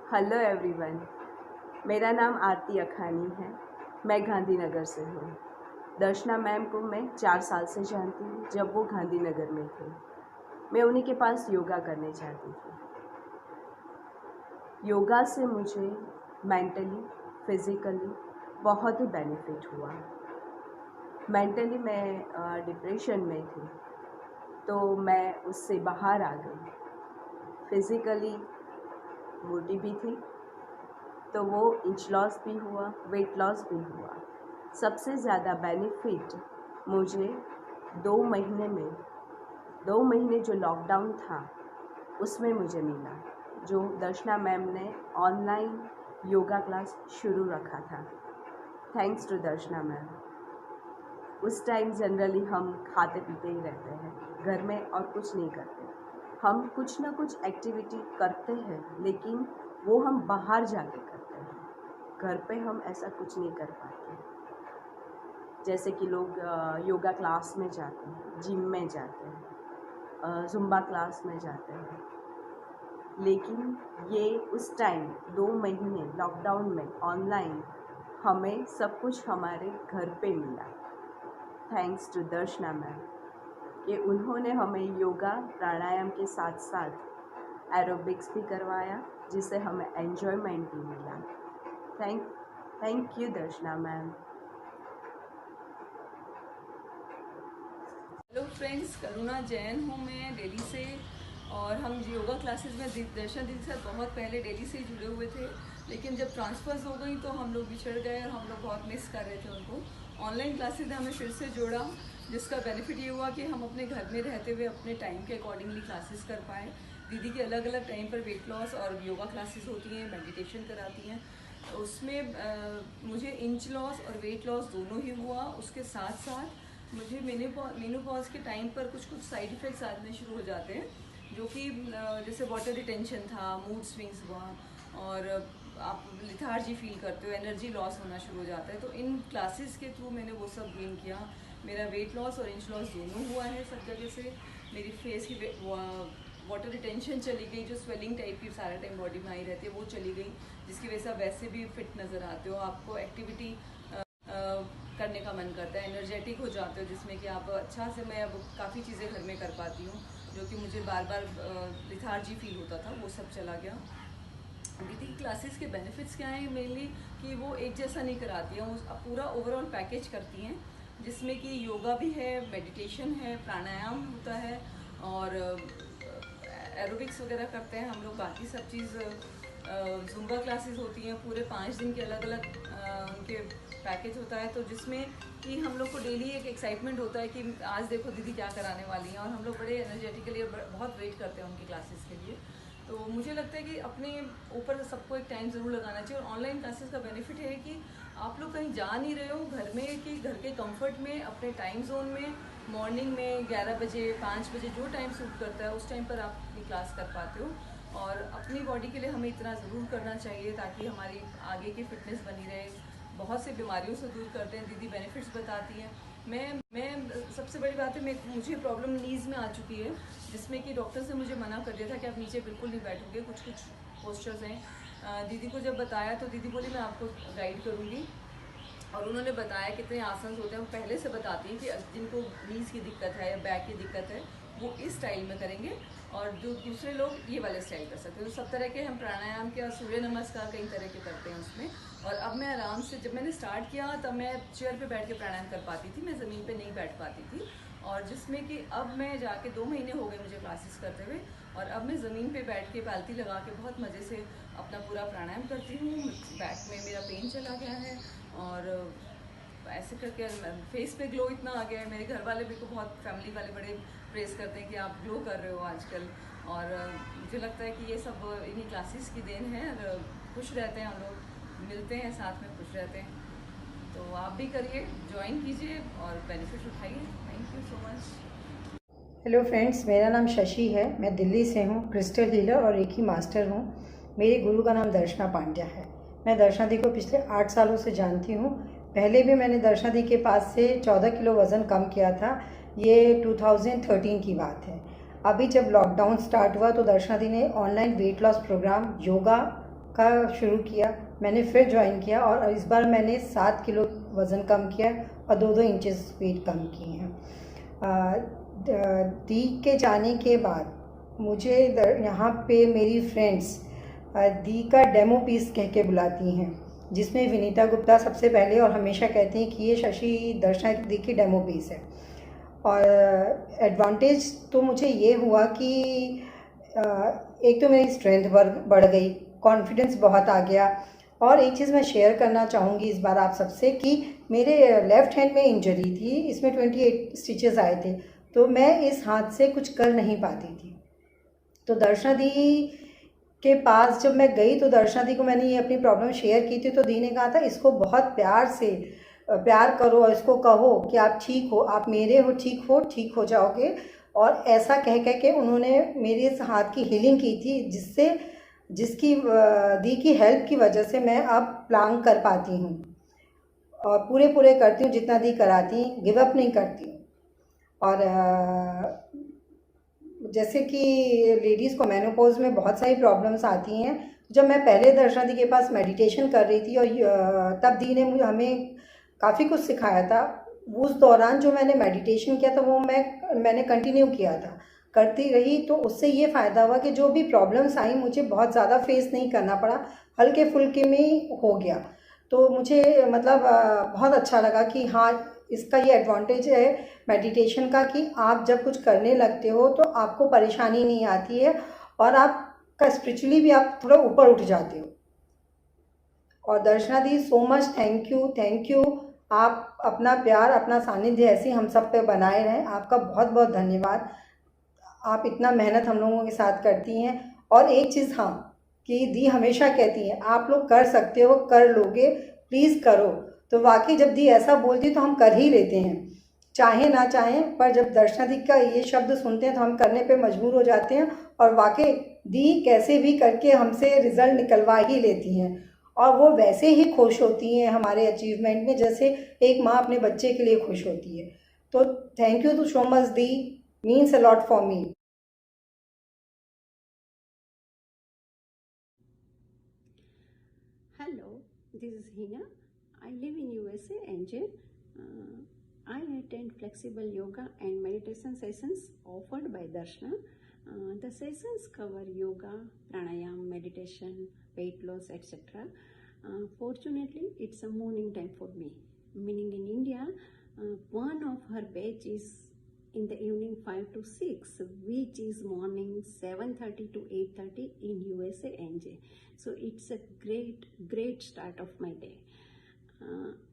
Hello everyone, मेरा नाम आरती अखानी है। मैं गांधीनगर से हूँ। दर्शना मैम को मैं 4 साल से जानती हूँ, जब वो गांधीनगर में थे। मैं उन्हीं के पास योगा करने जाती थी। योगा से मुझे मेंटली, फिज़िकली बहुत ही बेनिफिट हुआ। मेंटली मैं डिप्रेशन में थी, तो मैं उससे बाहर आ गई। फिज़िकली मोटी भी थी, तो वो इंच लॉस भी हुआ, वेट लॉस भी हुआ। सबसे ज़्यादा बेनिफिट मुझे 2 महीने जो लॉकडाउन था उसमें मुझे मिला, जो दर्शना मैम ने ऑनलाइन योगा क्लास शुरू रखा था। Thanks to Darshana ma'am. उस टाइम जनरली हम खाते पीते ही रहते हैं, घर में और कुछ नहीं करते। हम कुछ ना कुछ एक्टिविटी करते हैं, लेकिन वो हम बाहर जाके करते हैं। घर पे हम ऐसा कुछ नहीं कर पाते। जैसे कि लोग योगा क्लास में जाते हैं, जिम में जाते हैं, जुम्बा क्लास में जाते हैं, लेकिन ये उस टाइम 2 महीने लॉकडाउन में ऑनलाइन हमें सब कुछ हमारे घर पे मिला। थैंक्स टू दर्शना मैम कि उन्होंने हमें योगा प्राणायाम के साथ साथ एरोबिक्स भी करवाया, जिससे हमें एन्जॉयमेंट भी मिला। Thank you Darshana ma'am. Hello friends, Karuna Jain हूँ मैं दिल्ली से। और हम योगा क्लासेस में दर्शन दीदी के साथ बहुत पहले दिल्ली से ही जुड़े हुए थे, लेकिन जब ट्रांसफर्स हो गई तो हम लोग बिछड़ गए और हम लोग बहुत मिस कर रहे थे उनको। ऑनलाइन क्लासेस ने हमें फिर से जोड़ा, जिसका बेनिफिट ये हुआ कि हम अपने घर में रहते हुए अपने टाइम के अकॉर्डिंगली क्लासेस कर पाए। दीदी के अलग अलग टाइम पर वेट लॉस और योगा क्लासेस होती हैं, मेडिटेशन कराती हैं। उसमें मुझे इंच लॉस और वेट लॉस दोनों ही हुआ। उसके साथ साथ मुझे मेनोपॉज के टाइम पर कुछ साइड इफ़ेक्ट्स आने शुरू हो जाते हैं, जो कि जैसे वाटर रिटेंशन था, मूड स्विंग्स हुआ, और आप लिथार्जी फील करते हो, एनर्जी लॉस होना शुरू हो जाता है। तो इन क्लासेस के थ्रू मैंने वो सब गेन किया। मेरा वेट लॉस और इंच लॉस दोनों हुआ है सब जगह से। मेरी फेस की वाटर रिटेंशन चली गई, जो स्वेलिंग टाइप की सारा टाइम बॉडी में आई रहती है वो चली गई, जिसकी वजह से आप वैसे भी फिट नज़र आते हो। आपको एक्टिविटी करने का मन करता है, एनर्जेटिक हो जाते हो, जिसमें कि आप अच्छा से मैं अब काफ़ी चीज़ें घर में कर पाती हूँ, जो कि मुझे बार बार लिथार्जी फील होता था, वो सब चला गया। दीदी की क्लासेस के बेनिफिट्स क्या हैं मेनली, कि वो एक जैसा नहीं कराती हैं, वो पूरा ओवरऑल पैकेज करती हैं, जिसमें कि योगा भी है, मेडिटेशन है, प्राणायाम होता है, और एरोबिक्स वगैरह करते हैं हम लोग। बाकी सब चीज़ जुम्बा क्लासेस होती हैं, पूरे 5 दिन के अलग अलग उनके पैकेज होता है, तो जिसमें कि हम लोग को डेली एक एक्साइटमेंट होता है कि आज देखो दीदी क्या कराने वाली हैं, और हम लोग बड़े एनर्जेटिकली बहुत वेट करते हैं उनकी क्लासेस के लिए। तो मुझे लगता है कि अपने ऊपर सबको एक टाइम ज़रूर लगाना चाहिए। और ऑनलाइन क्लासेस का बेनिफिट है कि आप लोग कहीं जा नहीं रहे हो, घर में कि घर के कंफर्ट में, अपने टाइम जोन में, मॉर्निंग में 11 बजे 5 बजे जो टाइम सूट करता है उस टाइम पर आप अपनी क्लास कर पाते हो। और अपनी बॉडी के लिए हमें इतना ज़रूर करना चाहिए ताकि हमारी आगे की फिटनेस बनी रहे। बहुत से बीमारियों से दूर करते हैं, दीदी बेनिफिट्स बताती हैं। मैं सबसे बड़ी बात है, मुझे प्रॉब्लम नीज़ में आ चुकी है, जिसमें कि डॉक्टर से मुझे मना कर दिया था कि आप नीचे बिल्कुल नहीं बैठोगे, कुछ पोस्चर्स हैं। दीदी को जब बताया तो दीदी बोली मैं आपको गाइड करूँगी, और उन्होंने बताया कितने आसन होते हैं। वो पहले से बताती हैं कि जिनको नीज़ की दिक्कत है या बैक की दिक्कत है वो इस स्टाइल में करेंगे, और जो दूसरे लोग ये वाले स्टाइल कर सकते हैं। तो सब तरह के हम प्राणायाम के और सूर्य नमस्कार कई तरह के करते हैं उसमें। और अब मैं आराम से, जब मैंने स्टार्ट किया तब मैं चेयर पे बैठ के प्राणायाम कर पाती थी, मैं ज़मीन पे नहीं बैठ पाती थी। और जिसमें कि अब मैं जाके 2 महीने हो गए मुझे क्लासेस करते हुए, और अब मैं ज़मीन पे बैठ के पालती लगा के बहुत मज़े से अपना पूरा प्राणायाम करती हूँ। बैक में मेरा पेन चला गया है, और ऐसे करके फेस पे ग्लो इतना आ गया है। मेरे घर वाले भी को बहुत, फैमिली वाले बड़े प्रेस करते हैं कि आप ग्लो कर रहे हो आजकल। और मुझे लगता है कि ये सब इन्हीं क्लासेस की देन है। और खुश रहते हैं हम लोग, मिलते हैं साथ में, खुश रहते हैं। तो आप भी करिए, ज्वाइन कीजिए और बेनिफिट उठाइए। Thank you so much. Hello friends, मेरा नाम शशि है। मैं दिल्ली से हूँ, क्रिस्टल हीलर और रेकी मास्टर हूँ। मेरे गुरु का नाम दर्शना पांड्या है। मैं दर्शना दी को पिछले 8 सालों से जानती हूँ। पहले भी मैंने दर्शना दी के पास से 14 किलो वज़न कम किया था। ये 2013 की बात है। अभी जब लॉकडाउन स्टार्ट हुआ तो दर्शना दी ने online weight loss programme, yoga का शुरू किया, मैंने फिर ज्वाइन किया और इस बार मैंने 7 किलो वज़न कम किया और 2-2 इंचेस वेट कम किए हैं। दी के जाने के बाद मुझे यहाँ पे मेरी फ्रेंड्स दी का डेमो पीस कह के बुलाती हैं, जिसमें विनीता गुप्ता सबसे पहले और हमेशा कहती हैं कि ये शशि दर्शना दी की डेमो पीस है। और एडवांटेज तो मुझे ये हुआ कि एक तो मेरी स्ट्रेंथ बढ़ गई, कॉन्फिडेंस बहुत आ गया। और एक चीज़ मैं शेयर करना चाहूँगी इस बार आप सबसे कि मेरे लेफ़्ट हैंड में इंजरी थी, इसमें 28 स्टिचेस आए थे, तो मैं इस हाथ से कुछ कर नहीं पाती थी। तो दर्शना दी के पास जब मैं गई तो दर्शना दी को मैंने ये अपनी प्रॉब्लम शेयर की थी, तो दी ने कहा था इसको बहुत प्यार से प्यार करो और इसको कहो कि आप ठीक हो, आप मेरे हो, ठीक हो जाओगे। और ऐसा कह के उन्होंने मेरे इस हाथ की हीलिंग की थी, जिसकी दी की हेल्प की वजह से मैं अब प्लांक कर पाती हूँ और पूरे करती हूँ जितना दी कराती, गिव अप नहीं करती हूँ। और जैसे कि लेडीज़ को मेनोपॉज में बहुत सारी प्रॉब्लम्स आती हैं। जब मैं पहले दर्शना दी के पास मेडिटेशन कर रही थी और तब दी ने हमें काफ़ी कुछ सिखाया था। उस दौरान जो मैंने मेडिटेशन किया था वो मैंने कंटिन्यू किया था, करती रही, तो उससे ये फ़ायदा हुआ कि जो भी प्रॉब्लम्स आई मुझे बहुत ज़्यादा फेस नहीं करना पड़ा, हल्के फुल्के में ही हो गया। तो मुझे मतलब बहुत अच्छा लगा कि हाँ, इसका ये एडवांटेज है मेडिटेशन का कि आप जब कुछ करने लगते हो तो आपको परेशानी नहीं आती है और आपका स्पिरिचुअली भी आप थोड़ा ऊपर उठ जाते हो। और दर्शना दी, सो मच थैंक यू। आप अपना प्यार, अपना सानिध्य ऐसे हम सब पे बनाए रहें। आपका बहुत बहुत धन्यवाद। आप इतना मेहनत हम लोगों के साथ करती हैं। और एक चीज़ हाँ, कि दी हमेशा कहती हैं आप लोग कर सकते हो, कर लोगे, प्लीज़ करो। तो वाकई जब दी ऐसा बोलती है तो हम कर ही लेते हैं, चाहे ना चाहें। पर जब दर्शना दी का ये शब्द सुनते हैं तो हम करने पे मजबूर हो जाते हैं। और वाकई दी कैसे भी करके हमसे रिज़ल्ट निकलवा ही लेती हैं और वो वैसे ही खुश होती हैं हमारे अचीवमेंट में, जैसे एक माँ अपने बच्चे के लिए खुश होती है। तो thank you to so much दी, means a lot for me. Hello, this is Hina. I live in USA, NJ. I attend flexible yoga and meditation sessions offered by Darshana. The sessions cover yoga, pranayam, meditation, weight loss, etc. Fortunately, it's a morning time for me. Meaning in India, one of her batch is in the evening 5 to 6, which is morning 7:30 to 8:30 in USA, NJ. So it's a great start of my day.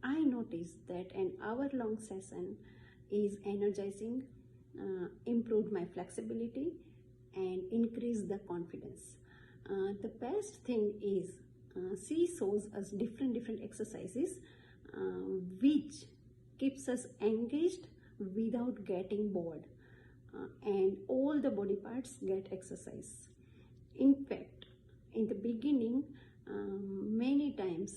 I noticed that an hour-long session is energizing, improved my flexibility, and increased the confidence. The best thing is she shows us different exercises which keeps us engaged without getting bored, and all the body parts get exercise. In fact, in the beginning, many times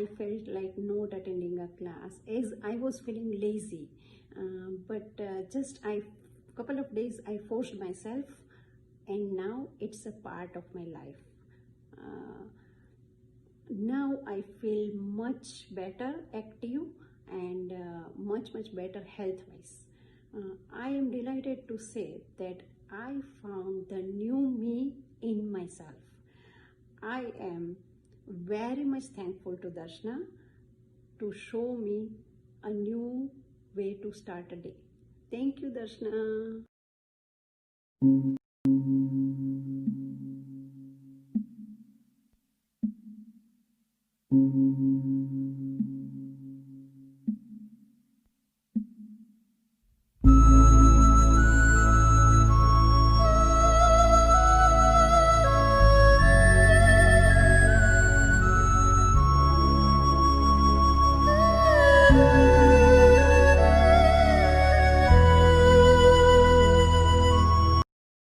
I felt like not attending a class as I was feeling lazy, but just couple of days I forced myself, and now it's a part of my life. Now I feel much better, active, and much better health wise. I am delighted to say that I found the new me in myself. I am very much thankful to Darshana to show me a new way to start a day. Thank you, Darshana. you.